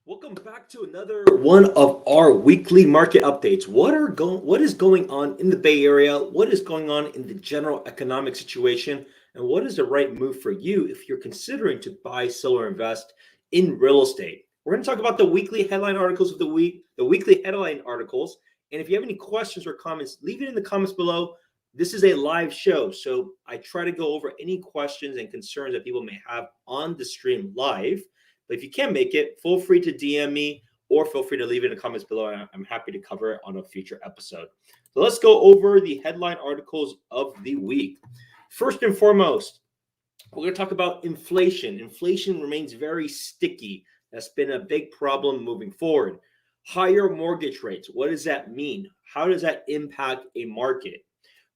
Welcome back to another one of our weekly market updates. What is going on in the Bay Area? What is going on in the general economic situation? And what is the right move for you if you're considering to buy, sell, or invest in real estate? We're going to talk about the weekly headline articles of the week, the weekly headline articles. And if you have any questions or comments, leave it in the comments below. This is a live show, so I try to go over any questions and concerns that people may have on the stream live. But if you can't make it, feel free to DM me or feel free to leave it in the comments below. And I'm happy to cover it on a future episode. So let's go over the headline articles of the week. First and foremost, we're going to talk about inflation. Inflation remains very sticky. That's been a big problem moving forward. Higher mortgage rates. What does that mean? How does that impact a market?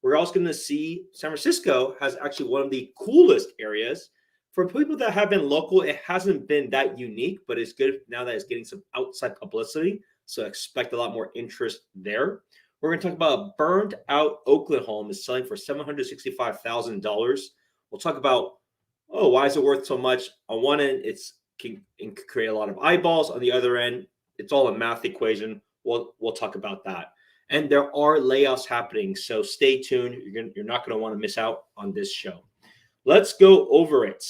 We're also going to see San Francisco has actually one of the coolest areas. For people that have been local, it hasn't been that unique, but it's good now that it's getting some outside publicity. So expect a lot more interest there. We're going to talk about a burned out Oakland home is selling for $765,000. We'll talk about, why is it worth so much? On one end, it can create a lot of eyeballs. On the other end, it's all a math equation. We'll talk about that. And there are layoffs happening, so stay tuned. You're not going to want to miss out on this show. Let's go over it.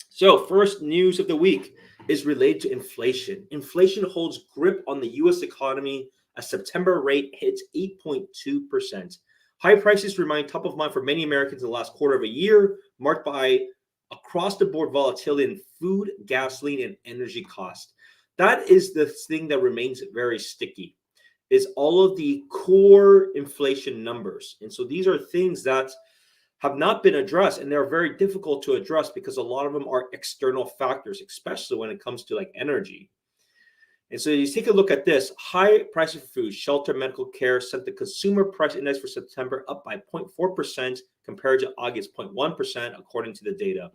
So first news of the week is related to inflation. Inflation holds grip on the U.S. economy as September rate hits 8.2%. High prices remain top of mind for many Americans in the last quarter of a year, marked by across-the-board volatility in food, gasoline, and energy costs. That is the thing that remains very sticky, is all of the core inflation numbers. And so these are things that have not been addressed, and they're very difficult to address because a lot of them are external factors, especially when it comes to like energy. And so you take a look at this. High prices for food, shelter, medical care sent the consumer price index for September up by 0.4% compared to August 0.1%, according to the data.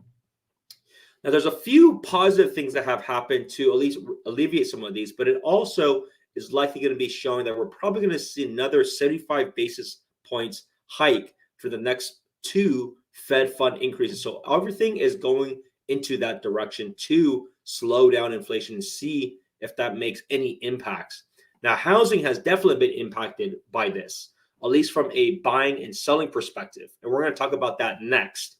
Now, there's a few positive things that have happened to at least alleviate some of these, but it also is likely going to be showing that we're probably going to see another 75 basis points hike for the next two Fed fund increases. So everything is going into that direction to slow down inflation and see if that makes any impacts. Now, housing has definitely been impacted by this, at least from a buying and selling perspective. And we're going to talk about that next.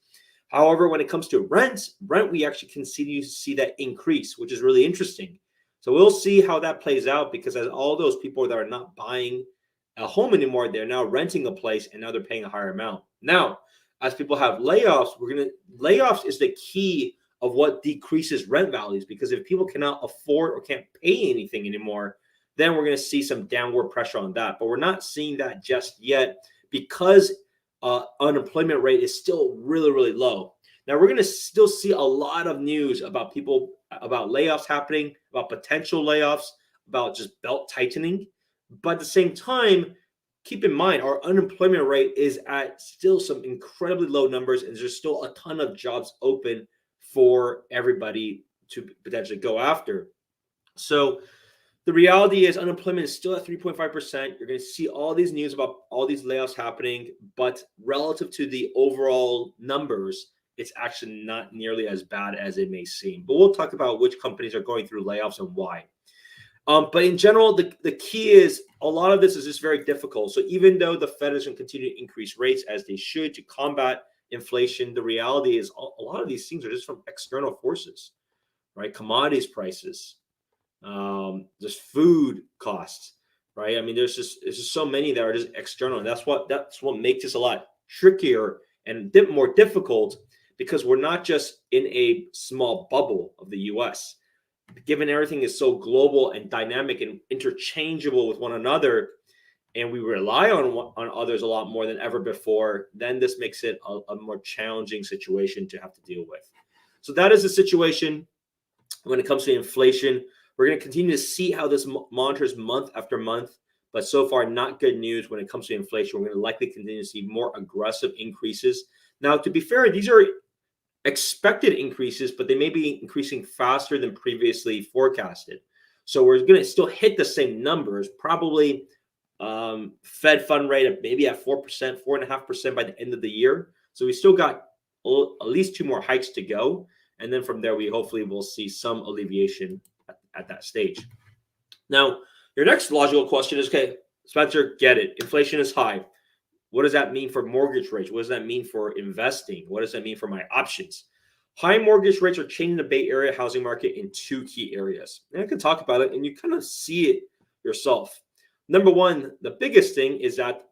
However, when it comes to rent, we actually continue to see that increase, which is really interesting. So we'll see how that plays out, because as all those people that are not buying a home anymore, they're now renting a place and now they're paying a higher amount. Now, as people have layoffs, layoffs is the key of what decreases rent values, because if people cannot afford or can't pay anything anymore, then we're going to see some downward pressure on that. But we're not seeing that just yet because unemployment rate is still really, really low. Now, we're going to still see a lot of news about layoffs happening, about potential layoffs, about just belt tightening. But at the same time, keep in mind, our unemployment rate is at still some incredibly low numbers, and there's still a ton of jobs open for everybody to potentially go after. So the reality is unemployment is still at 3.5%. You're going to see all these news about all these layoffs happening, but relative to the overall numbers, it's actually not nearly as bad as it may seem. But we'll talk about which companies are going through layoffs and why. But in general, the key is a lot of this is just very difficult. So even though the Fed is going to continue to increase rates as they should to combat inflation, the reality is a lot of these things are just from external forces, right? Commodities prices, just food costs, right? I mean, there's just so many that are just external. And that's what makes this a lot trickier and more difficult, because we're not just in a small bubble of the U.S. Given everything is so global and dynamic and interchangeable with one another, and we rely on others a lot more than ever before, then this makes it a more challenging situation to have to deal with. So that is the situation when it comes to inflation. We're going to continue to see how this monitors month after month, but so far not good news when it comes to inflation. We're going to likely continue to see more aggressive increases. Now, to be fair, these are expected increases, but they may be increasing faster than previously forecasted. So we're going to still hit the same numbers, probably Fed fund rate of maybe at 4%, 4.5% by the end of the year. So we still got at least two more hikes to go. And then from there, we hopefully will see some alleviation at that stage. Now, your next logical question is, okay, Spencer, get it. Inflation is high. What does that mean for mortgage rates? What does that mean for investing? What does that mean for my options? High mortgage rates are changing the Bay Area housing market in two key areas. And I can talk about it, and you kind of see it yourself. Number one, the biggest thing is that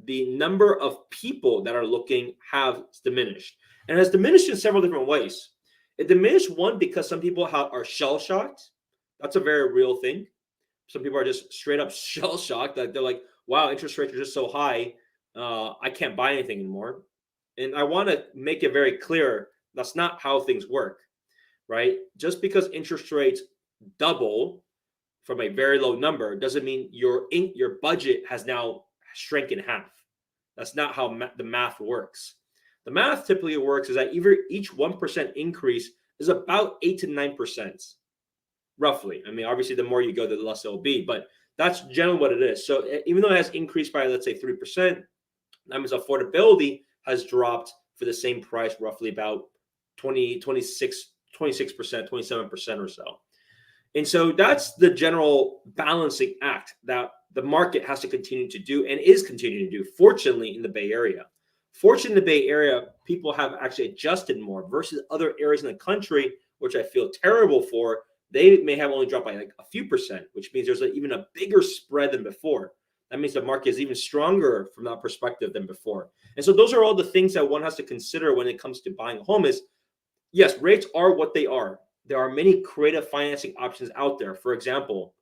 the number of people that are looking have diminished. And it has diminished in several different ways. It diminished, one, because some people are shell-shocked. That's a very real thing. Some people are just straight up shell-shocked. That they're like, wow, interest rates are just so high. I can't buy anything anymore. And I want to make it very clear, that's not how things work, right? Just because interest rates double from a very low number doesn't mean your budget has now shrink in half. That's not how the math works. The math typically works is that each 1% increase is about 8 to 9%, roughly. I mean, obviously, the more you go, the less it'll be, but that's generally what it is. So even though it has increased by, let's say, 3%, that means affordability has dropped for the same price, roughly about 26%, 27% or so. And so that's the general balancing act that the market has to continue to do and is continuing to do, fortunately, in the Bay Area. Fortunately, in the Bay Area, people have actually adjusted more versus other areas in the country, which I feel terrible for. They may have only dropped by like a few percent, which means there's even a bigger spread than before. That means the market is even stronger from that perspective than before. And so those are all the things that one has to consider when it comes to buying a home is, yes, rates are what they are. There are many creative financing options out there. For example,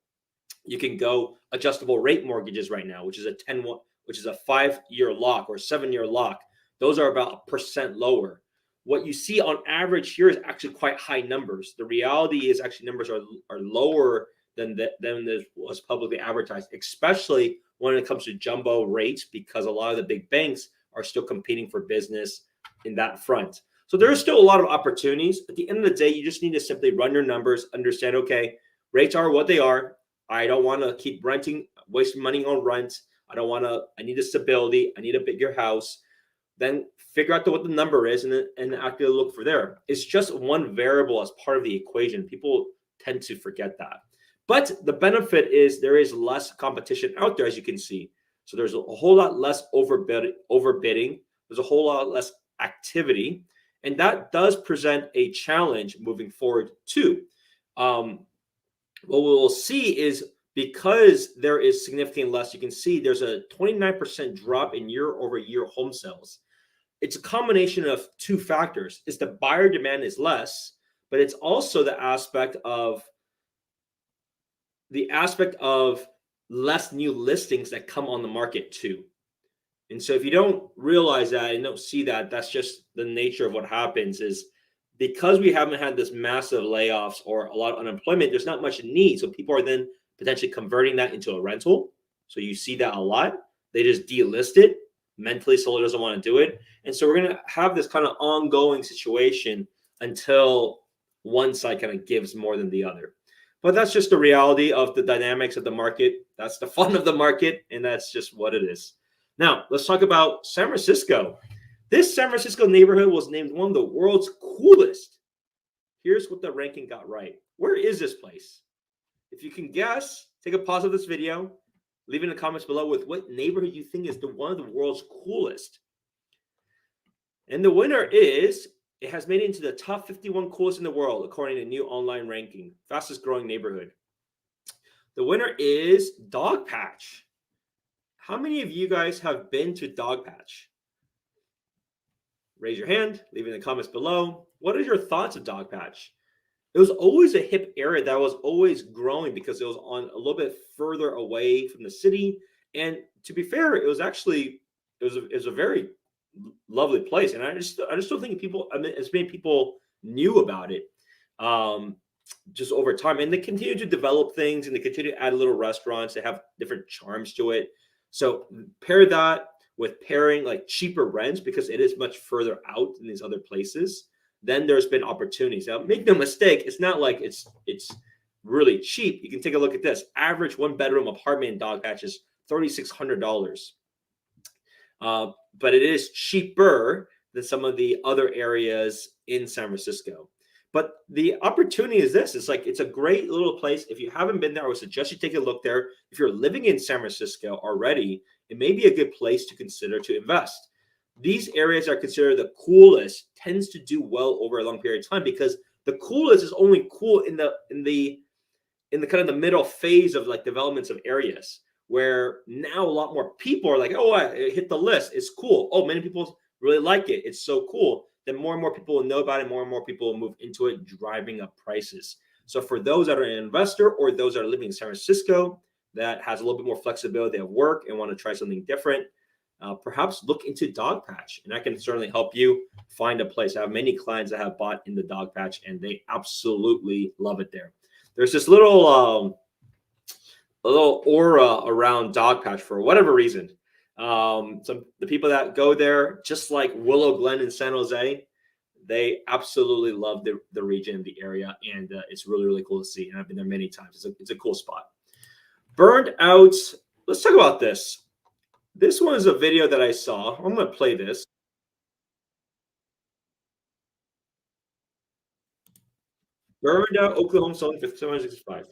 you can go adjustable rate mortgages right now, which is a 5-year lock or 7-year lock. Those are about 1% lower. What you see on average here is actually quite high numbers. The reality is actually numbers are lower than this was publicly advertised, especially when it comes to jumbo rates, because a lot of the big banks are still competing for business in that front. So there is still a lot of opportunities. At the end of the day, you just need to simply run your numbers, understand, okay, rates are what they are. I don't want to keep wasting money on rent. I need a stability. I need a bigger house. Then figure out what the number is and actually look for there. It's just one variable as part of the equation. People tend to forget that. But the benefit is there is less competition out there, as you can see. So there's a whole lot less overbidding. There's a whole lot less activity. And that does present a challenge moving forward too. What we will see is because there is significantly less, you can see there's a 29% drop in year-over-year home sales. It's a combination of two factors. It's the buyer demand is less, but it's also the aspect of less new listings that come on the market too. And so if you don't realize that and don't see that, that's just the nature of what happens is because we haven't had this massive layoffs or a lot of unemployment, there's not much need. So people are then potentially converting that into a rental. So you see that a lot. They just delist it. Mentally, someone doesn't want to do it. And so we're going to have this kind of ongoing situation until one side kind of gives more than the other. But that's just the reality of the dynamics of the market. That's the fun of the market. And that's just what it is. Now, let's talk about San Francisco. This San Francisco neighborhood was named one of the world's coolest. Here's what the ranking got right. Where is this place? If you can guess, take a pause of this video. Leave in the comments below with what neighborhood you think is one of the world's coolest. And the winner is, it has made it into the top 51 coolest in the world, according to a new online ranking. Fastest growing neighborhood. The winner is Dogpatch. How many of you guys have been to Dogpatch? Raise your hand, leave it in the comments below. What are your thoughts of Dogpatch? It was always a hip area that was always growing because it was on a little bit further away from the city. And to be fair, it was a very lovely place. And I just don't think as many people knew about it just over time. And they continue to develop things and they continue to add little restaurants. They have different charms to it. So pair that with pairing like cheaper rents because it is much further out than these other places. Then there's been opportunities. Now, make no mistake, it's not like it's really cheap. You can take a look at this. Average 1-bedroom apartment in Dogpatch is $3,600. But it is cheaper than some of the other areas in San Francisco. But the opportunity is this: it's like it's a great little place. If you haven't been there, I would suggest you take a look there. If you're living in San Francisco already, it may be a good place to consider to invest. These areas are considered the coolest, tends to do well over a long period of time because the coolest is only cool in the kind of the middle phase of like developments of areas where now a lot more people are like, oh, I hit the list. It's cool. Oh, many people really like it. It's so cool. Then more and more people will know about it. More and more people will move into it, driving up prices. So for those that are an investor or those that are living in San Francisco that has a little bit more flexibility at work and want to try something different, perhaps look into Dogpatch, and I can certainly help you find a place. I have many clients that have bought in the Dogpatch, and they absolutely love it there. There's this little aura around Dogpatch for whatever reason. Some the people that go there, just like Willow Glen in San Jose, they absolutely love the region, the area, and it's really really cool to see. And I've been there many times. It's a cool spot. Burned out. Let's talk about this. This one is a video that I saw. I'm going to play this. Burned out Oklahoma selling for 765.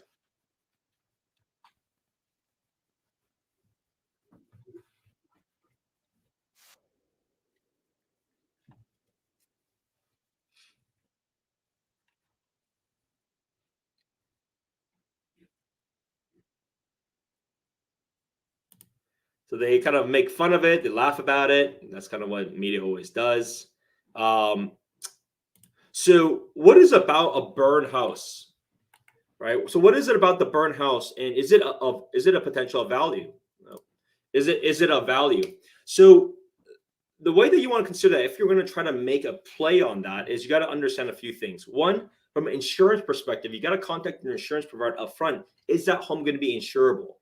So they kind of make fun of it. They laugh about it. That's kind of what media always does. Um, so what is about a burn house, right? So what is it about the burn house, and is it a potential value? No. Is it a value? So the way that you want to consider that, if you're going to try to make a play on that, is you got to understand a few things. One, from an insurance perspective, you got to contact your insurance provider upfront. Is that home going to be insurable?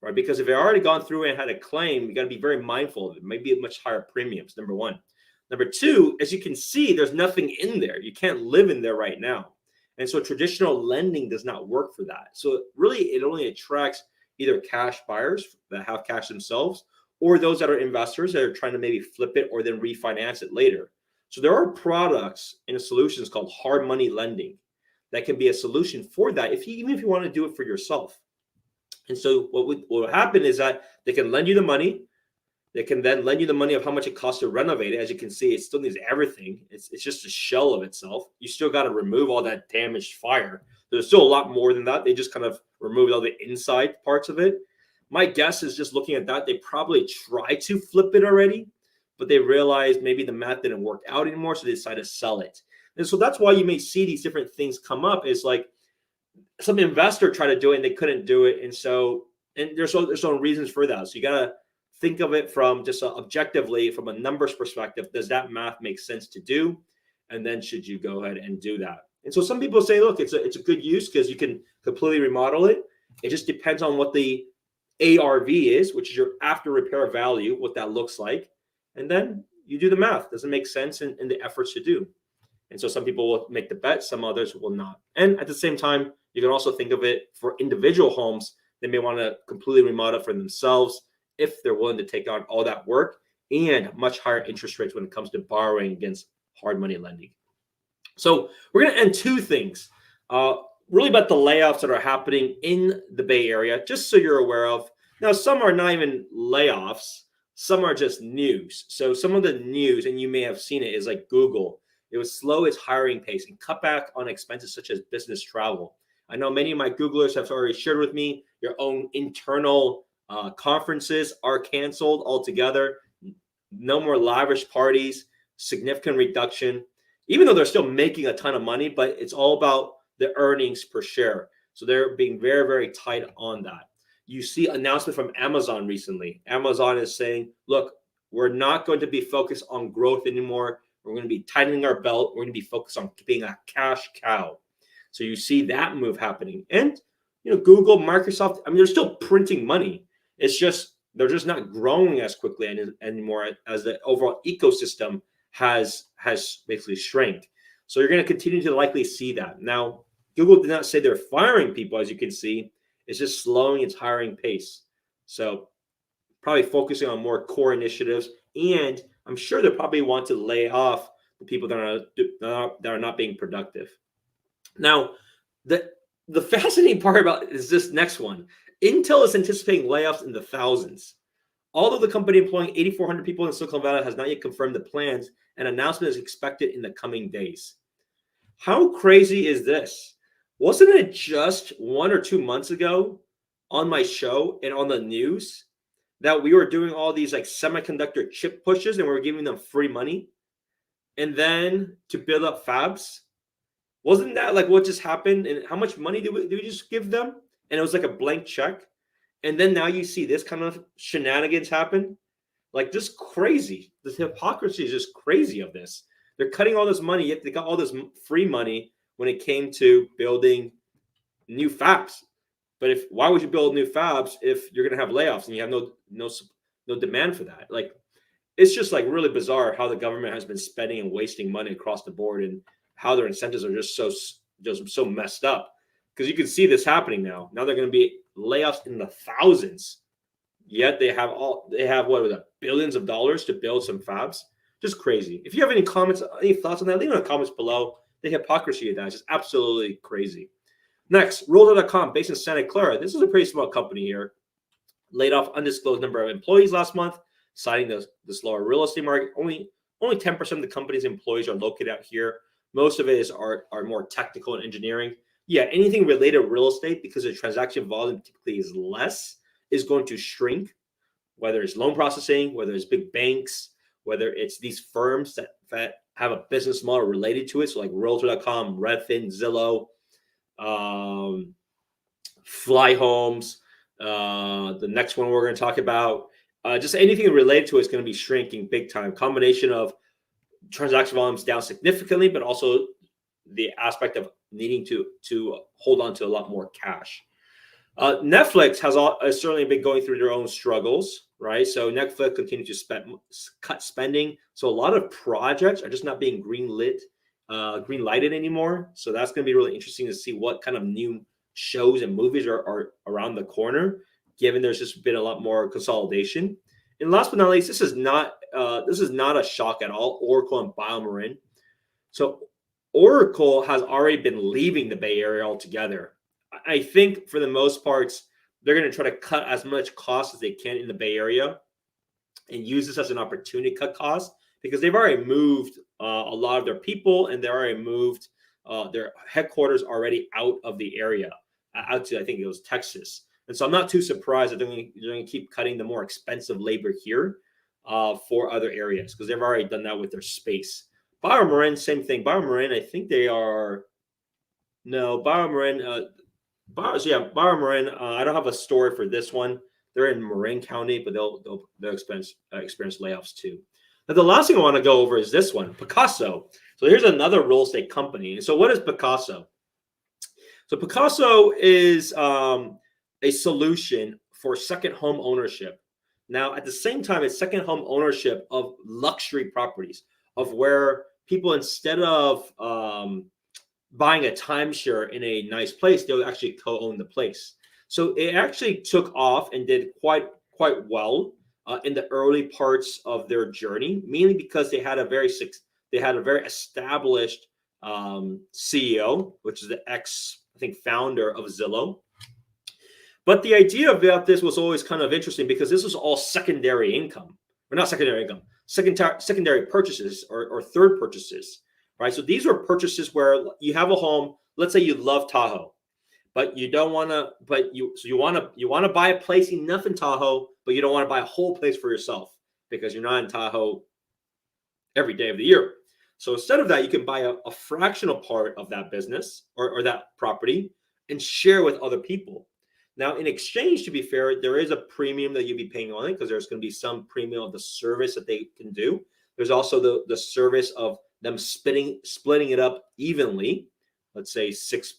Right? Because if you've already gone through and had a claim, you got to be very mindful of it. Maybe much higher premiums. Number one. Number two, as you can see, there's nothing in there. You can't live in there right now. And so traditional lending does not work for that. So really, it only attracts either cash buyers that have cash themselves or those that are investors that are trying to maybe flip it or then refinance it later. So there are products and solutions called hard money lending that can be a solution for that, even if you want to do it for yourself. And so what will happen is that they can lend you the money. They can then lend you the money of how much it costs to renovate it. As you can see, it still needs everything. It's just a shell of itself. You still got to remove all that damaged fire. There's still a lot more than that. They just kind of removed all the inside parts of it. My guess is just looking at that, they probably tried to flip it already, but they realized maybe the math didn't work out anymore, so they decided to sell it. And so that's why you may see these different things come up. Is like some investor tried to do it and they couldn't do it, and so there's some reasons for that. So you gotta think of it from just objectively from a numbers perspective. Does that math make sense to do? And then should you go ahead and do that? And so some people say, look, it's a good use because you can completely remodel it. It just depends on what the ARV is, which is your after repair value, what that looks like. And then you do the math. Does it make sense in the efforts to do? And so some people will make the bet, some others will not. And at the same time, you can also think of it for individual homes. They may want to completely remodel for themselves if they're willing to take on all that work and much higher interest rates when it comes to borrowing against hard money lending. So we're going to end two things, really about the layoffs that are happening in the Bay Area, just so you're aware of. Now, some are not even layoffs. Some are just news. So some of the news, and you may have seen it, is like Google. It was slow its hiring pace and cut back on expenses such as business travel. I know many of my Googlers have already shared with me your own internal conferences are canceled altogether. No more lavish parties, significant reduction, even though they're still making a ton of money, but it's all about the earnings per share. So they're being very, very tight on that. You see announcement from Amazon recently. Amazon is saying, look, we're not going to be focused on growth anymore. We're going to be tightening our belt. We're going to be focused on being a cash cow. So you see that move happening. And, Google, Microsoft, I mean, they're still printing money. It's just, they're just not growing as quickly anymore as the overall ecosystem has basically shrank. So you're going to continue to likely see that. Now, Google did not say they're firing people, as you can see. It's just slowing its hiring pace. So probably focusing on more core initiatives. And I'm sure they probably want to lay off the people that are not being productive. Now, the the fascinating part about it is this next one. Intel is anticipating layoffs in the thousands. Although the company employing 8,400 people in Silicon Valley has not yet confirmed the plans, an announcement is expected in the coming days. How crazy is this? Wasn't it just 1 or 2 months ago on my show and on the news that we were doing all these like semiconductor chip pushes and we were giving them free money and then to build up fabs? Wasn't that like what just happened? And how much money did we just give them? And it was like a blank check. And then now you see this kind of shenanigans happen. Like just crazy. The hypocrisy is just crazy of this. They're cutting all this money, yet they got all this free money when it came to building new fabs. But if why would you build new fabs if you're gonna have layoffs and you have no demand for that? Like it's just like really bizarre how the government has been spending and wasting money across the board, and how their incentives are just so messed up. Because you can see this happening now. Now they're going to be layoffs in the thousands. Yet they have what was it, billions of dollars to build some fabs. Just crazy. If you have any comments, any thoughts on that, leave them in the comments below. The hypocrisy of that is just absolutely crazy. Next, Realtor.com, based in Santa Clara. This is a pretty small company here. Laid off undisclosed number of employees last month, citing the slower real estate market. Only 10% of the company's employees are located out here. Most of it are more technical and engineering. Yeah, anything related to real estate, because the transaction volume typically is less, is going to shrink, whether it's loan processing, whether it's big banks, whether it's these firms that have a business model related to it. So like Realtor.com, Redfin, Zillow, Fly Homes, the next one we're going to talk about, just anything related to it is going to be shrinking big time. Combination of transaction volumes down significantly, but also the aspect of needing to hold on to a lot more cash. Netflix has certainly been going through their own struggles, right? So Netflix continues to cut spending. So a lot of projects are just not being green lighted anymore. So that's going to be really interesting to see what kind of new shows and movies are around the corner, given there's just been a lot more consolidation. And last but not least, this is not a shock at all. Oracle and BioMarin. So Oracle has already been leaving the Bay Area altogether. I think for the most parts, they're going to try to cut as much cost as they can in the Bay Area and use this as an opportunity to cut costs, because they've already moved a lot of their people, and they already moved their headquarters already out of the area, out to, I think it was Texas. And so I'm not too surprised that they're going to keep cutting the more expensive labor here for other areas, because they've already done that with their space. BioMarin, same thing. BioMarin, I think they are BioMarin. BioMarin. I don't have a story for this one. They're in Marin County, but they'll experience layoffs too. Now, the last thing I want to go over is this one, Pacaso. So here's another real estate company. So what is Pacaso? So Pacaso is a solution for second home ownership. Now, at the same time, it's second home ownership of luxury properties, of where people, instead of buying a timeshare in a nice place, they'll actually co-own the place. So it actually took off and did quite well in the early parts of their journey, mainly because they had a very established CEO, which is the I think founder of Zillow. But the idea about this was always kind of interesting, because this was all secondary income, or not secondary income, secondary purchases or third purchases, right? So these were purchases where you have a home. Let's say you love Tahoe, but you don't want to. But you want to buy a place enough in Tahoe, but you don't want to buy a whole place for yourself, because you're not in Tahoe every day of the year. So instead of that, you can buy a fractional part of that business or that property and share with other people. Now, in exchange, to be fair, there is a premium that you'll be paying on it, because there's going to be some premium of the service that they can do. There's also the service of them splitting it up evenly. Let's say six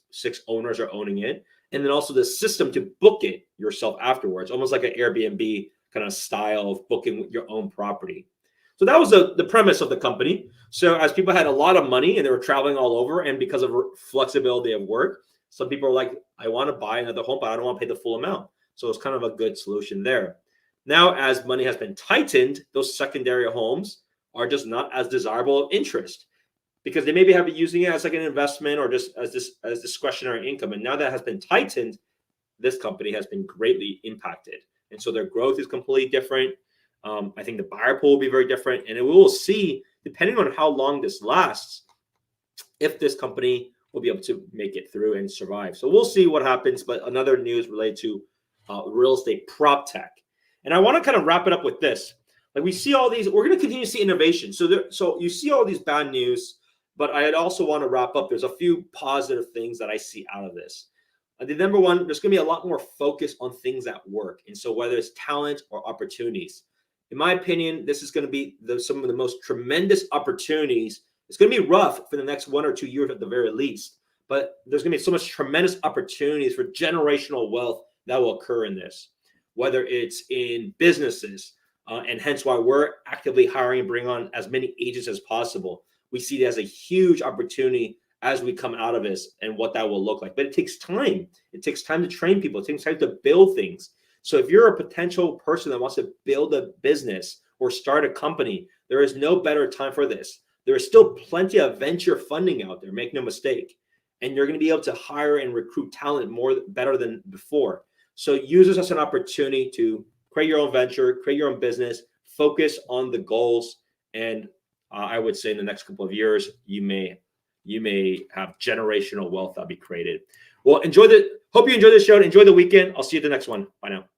owners are owning it. And then also the system to book it yourself afterwards, almost like an Airbnb kind of style of booking your own property. So that was the premise of the company. So as people had a lot of money and they were traveling all over, and because of flexibility of work, some people are like, I want to buy another home, but I don't want to pay the full amount. So it's kind of a good solution there. Now, as money has been tightened, those secondary homes are just not as desirable of interest. because they maybe have been using it as like an investment or just as discretionary income. And now that has been tightened, this company has been greatly impacted. And so their growth is completely different. I think the buyer pool will be very different. And we will see, depending on how long this lasts, if this company will be able to make it through and survive. So we'll see what happens. But another news related to real estate prop tech. And I want to kind of wrap it up with this. Like, we see all these, we're going to continue to see innovation. So you see all these bad news, but I also want to wrap up. There's a few positive things that I see out of this. The number one, there's going to be a lot more focus on things that work. And so whether it's talent or opportunities, in my opinion, this is going to be some of the most tremendous opportunities. It's going to be rough for the next 1 or 2 years at the very least, but there's going to be so much tremendous opportunities for generational wealth that will occur in this, whether it's in businesses, and hence why we're actively hiring and bring on as many agents as possible. We see it as a huge opportunity as we come out of this and what that will look like. But it takes time. It takes time to train people. It takes time to build things. So if you're a potential person that wants to build a business or start a company, there is no better time for this. There is still plenty of venture funding out there, make no mistake. And you're going to be able to hire and recruit talent better than before. So use this as an opportunity to create your own venture, create your own business, focus on the goals. And I would say in the next couple of years, you may have generational wealth that'll be created. Well, hope you enjoy this show and enjoy the weekend. I'll see you at the next one. Bye now.